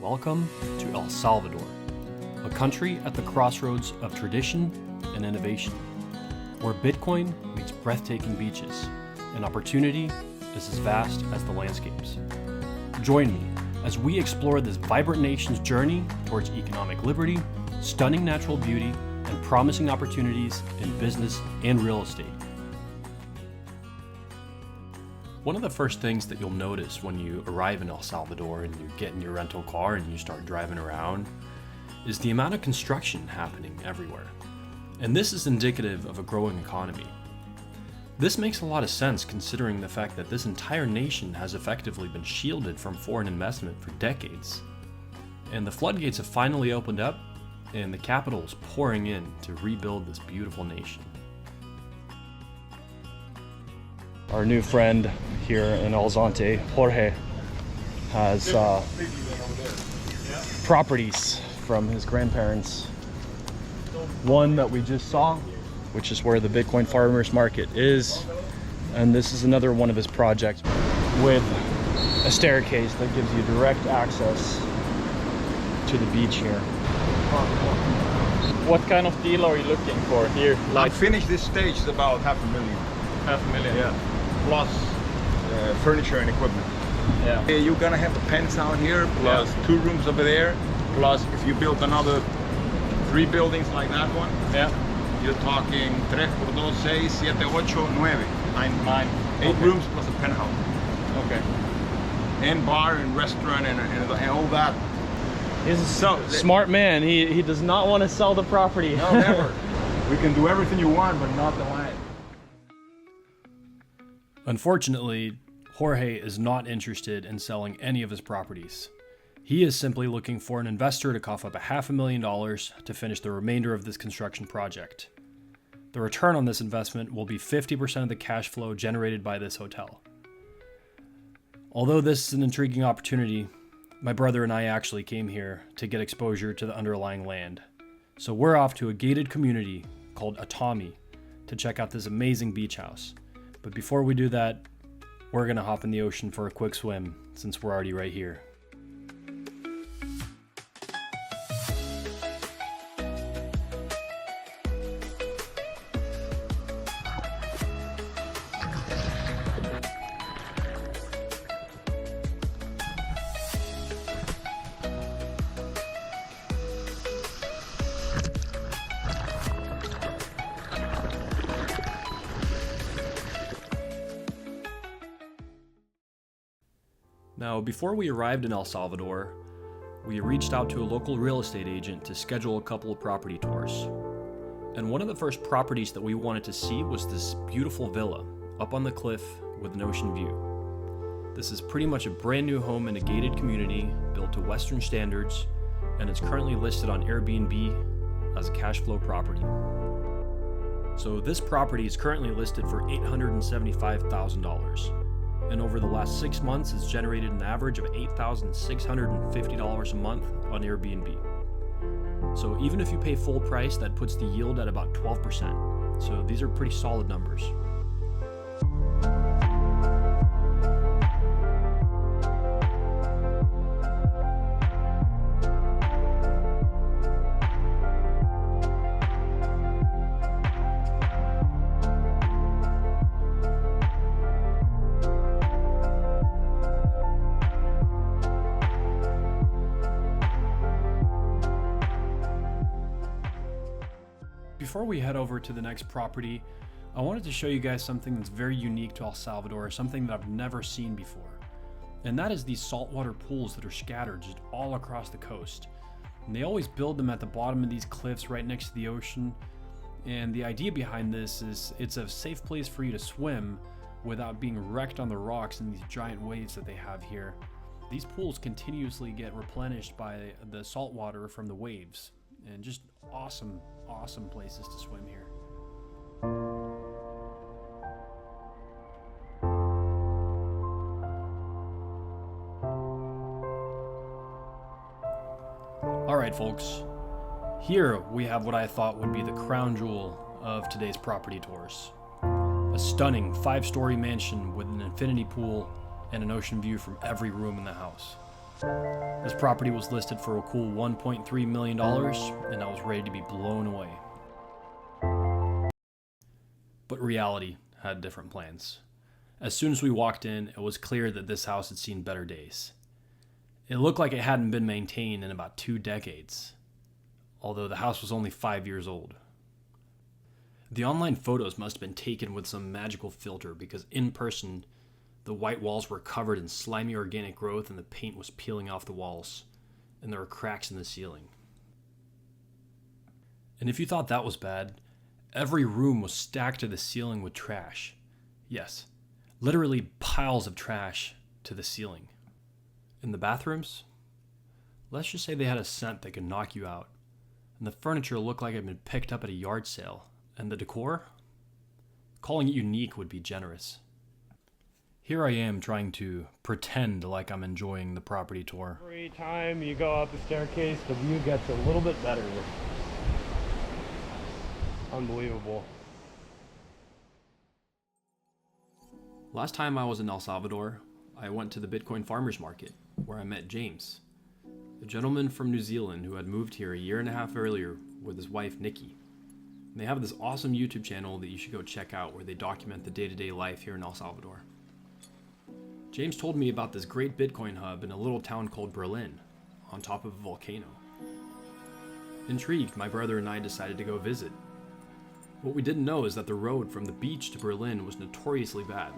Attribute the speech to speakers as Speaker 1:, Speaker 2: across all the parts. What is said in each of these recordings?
Speaker 1: Welcome to El Salvador, a country at the crossroads of tradition and innovation, where Bitcoin meets breathtaking beaches and opportunity is as vast as the landscapes. Join me as we explore this vibrant nation's journey towards economic liberty, stunning natural beauty, and promising opportunities in business and real estate. One of the first things that you'll notice when you arrive in El Salvador and you get in your rental car and you start driving around is the amount of construction happening everywhere. And this is indicative of a growing economy. This makes a lot of sense considering the fact that this entire nation has effectively been shielded from foreign investment for decades. And the floodgates have finally opened up and the capital is pouring in to rebuild this beautiful nation. Our new friend here in El Zonte, Jorge, has properties from his grandparents. One that we just saw, which is where the Bitcoin Farmers Market is, and this is another one of his projects with a staircase that gives you direct access to the beach here.
Speaker 2: What kind of deal are you looking for here?
Speaker 3: I finished this stage is about $500,000.
Speaker 2: $500,000.
Speaker 3: Yeah. Plus furniture and equipment.
Speaker 2: Yeah.
Speaker 3: You're gonna have the pens out here, plus 2 rooms over there. Plus, if you build another 3 buildings like that one,
Speaker 2: Yeah.
Speaker 3: you're talking 3 por 2, 6, 7, 8, 9.
Speaker 2: 9.
Speaker 3: 8
Speaker 2: Okay.
Speaker 3: rooms plus a penthouse.
Speaker 2: Okay.
Speaker 3: And bar and restaurant and all that.
Speaker 2: He's a
Speaker 3: So,
Speaker 2: smart man. He does not want to sell the property.
Speaker 3: No, never. We can do everything you want, but not the land.
Speaker 1: Unfortunately, Jorge is not interested in selling any of his properties. He is simply looking for an investor to cough up $500,000 to finish the remainder of this construction project. The return on this investment will be 50% of the cash flow generated by this hotel. Although this is an intriguing opportunity, my brother and I actually came here to get exposure to the underlying land. So we're off to a gated community called Atami to check out this amazing beach house. But before we do that, we're gonna hop in the ocean for a quick swim since we're already right here. Now, before we arrived in El Salvador, we reached out to a local real estate agent to schedule a couple of property tours. And one of the first properties that we wanted to see was this beautiful villa up on the cliff with an ocean view. This is pretty much a brand new home in a gated community built to Western standards, and it's currently listed on Airbnb as a cash flow property. So this property is currently listed for $875,000. And over the last 6 months, it's generated an average of $8,650 a month on Airbnb. So even if you pay full price, that puts the yield at about 12%. So these are pretty solid numbers. Before we head over to the next property, I wanted to show you guys something that's very unique to El Salvador, something that I've never seen before. And that is these saltwater pools that are scattered just all across the coast. And they always build them at the bottom of these cliffs right next to the ocean. And the idea behind this is it's a safe place for you to swim without being wrecked on the rocks and these giant waves that they have here. These pools continuously get replenished by the salt water from the waves. And just awesome places to swim here. All right, folks. Here we have what I thought would be the crown jewel of today's property tours. A stunning 5-story mansion with an infinity pool and an ocean view from every room in the house. This property was listed for a cool $1.3 million, and I was ready to be blown away. But reality had different plans. As soon as we walked in, it was clear that this house had seen better days. It looked like it hadn't been maintained in about 2 decades, although the house was only 5 years old. The online photos must have been taken with some magical filter, because in person, the white walls were covered in slimy organic growth and the paint was peeling off the walls, and there were cracks in the ceiling. And if you thought that was bad, every room was stacked to the ceiling with trash. Yes, literally piles of trash to the ceiling. In the bathrooms, let's just say they had a scent that could knock you out, and the furniture looked like it had been picked up at a yard sale, and the decor? Calling it unique would be generous. Here I am trying to pretend like I'm enjoying the property tour.
Speaker 2: Every time you go up the staircase, the view gets a little bit better. Unbelievable.
Speaker 1: Last time I was in El Salvador, I went to the Bitcoin farmers market, where I met James, a gentleman from New Zealand who had moved here a year and a half earlier with his wife Nikki. And they have this awesome YouTube channel that you should go check out, where they document the day-to-day life here in El Salvador. James told me about this great Bitcoin hub in a little town called Berlin, on top of a volcano. Intrigued, my brother and I decided to go visit. What we didn't know is that the road from the beach to Berlin was notoriously bad,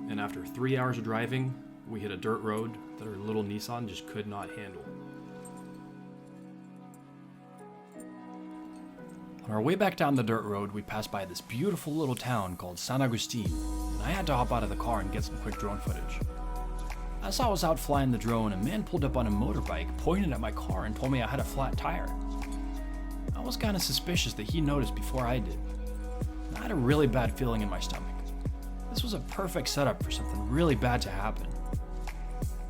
Speaker 1: and after 3 hours of driving, we hit a dirt road that our little Nissan just could not handle. On our way back down the dirt road, we passed by this beautiful little town called San Agustin, and I had to hop out of the car and get some quick drone footage. As I was out flying the drone, a man pulled up on a motorbike, pointed at my car, and told me I had a flat tire. I was kind of suspicious that he noticed before I did. I had a really bad feeling in my stomach. This was a perfect setup for something really bad to happen.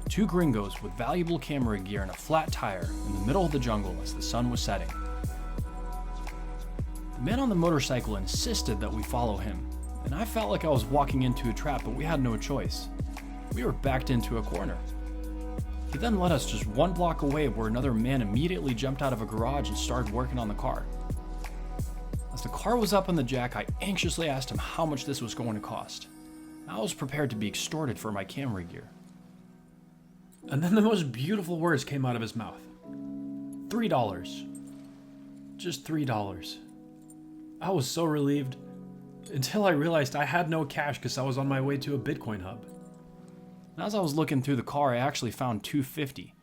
Speaker 1: 2 gringos with valuable camera gear and a flat tire in the middle of the jungle as the sun was setting. The man on the motorcycle insisted that we follow him, and I felt like I was walking into a trap, but we had no choice. We were backed into a corner. He then led us just 1 block away, where another man immediately jumped out of a garage and started working on the car. As the car was up on the jack, I anxiously asked him how much this was going to cost. I was prepared to be extorted for my camera gear. And then the most beautiful words came out of his mouth. $3. Just $3. I was so relieved, until I realized I had no cash because I was on my way to a Bitcoin hub. And as I was looking through the car, I actually found $2.50,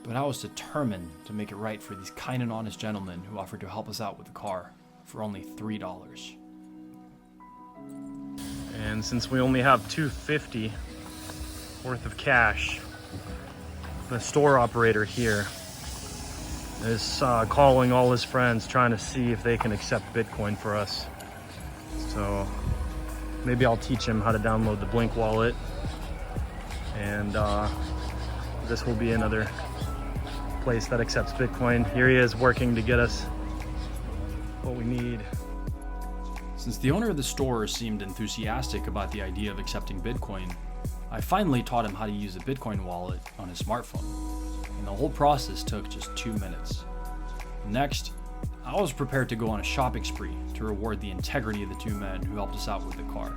Speaker 1: but I was determined to make it right for these kind and honest gentlemen who offered to help us out with the car for only $3.
Speaker 2: And since we only have $2.50 worth of cash, the store operator here is calling all his friends, trying to see if they can accept Bitcoin for us. So maybe I'll teach him how to download the Blink wallet, and this will be another place that accepts Bitcoin. Here he is working to get us what we need.
Speaker 1: Since the owner of the store seemed enthusiastic about the idea of accepting Bitcoin, I finally taught him how to use a Bitcoin wallet on his smartphone, and the whole process took just 2 minutes. Next, I was prepared to go on a shopping spree to reward the integrity of the 2 men who helped us out with the car.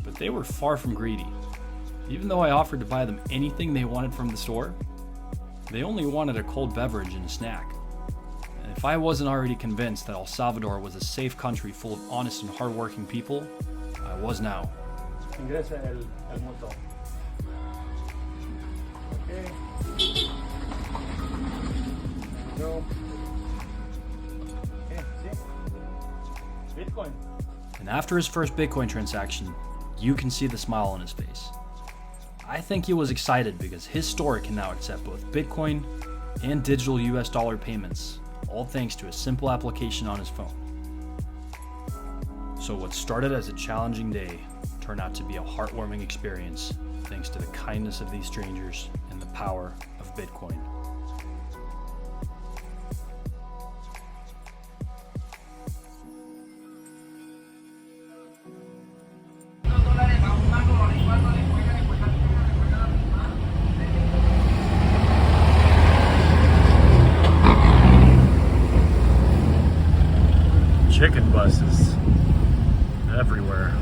Speaker 1: But they were far from greedy. Even though I offered to buy them anything they wanted from the store, they only wanted a cold beverage and a snack. And if I wasn't already convinced that El Salvador was a safe country full of honest and hardworking people, I was now.
Speaker 2: Ingresa el motor. Okay. Go. Okay, see? Bitcoin.
Speaker 1: And after his first Bitcoin transaction, you can see the smile on his face. I think he was excited because his store can now accept both Bitcoin and digital US dollar payments, all thanks to a simple application on his phone. So what started as a challenging day turned out to be a heartwarming experience, thanks to the kindness of these strangers and the power of Bitcoin.
Speaker 2: chicken buses everywhere.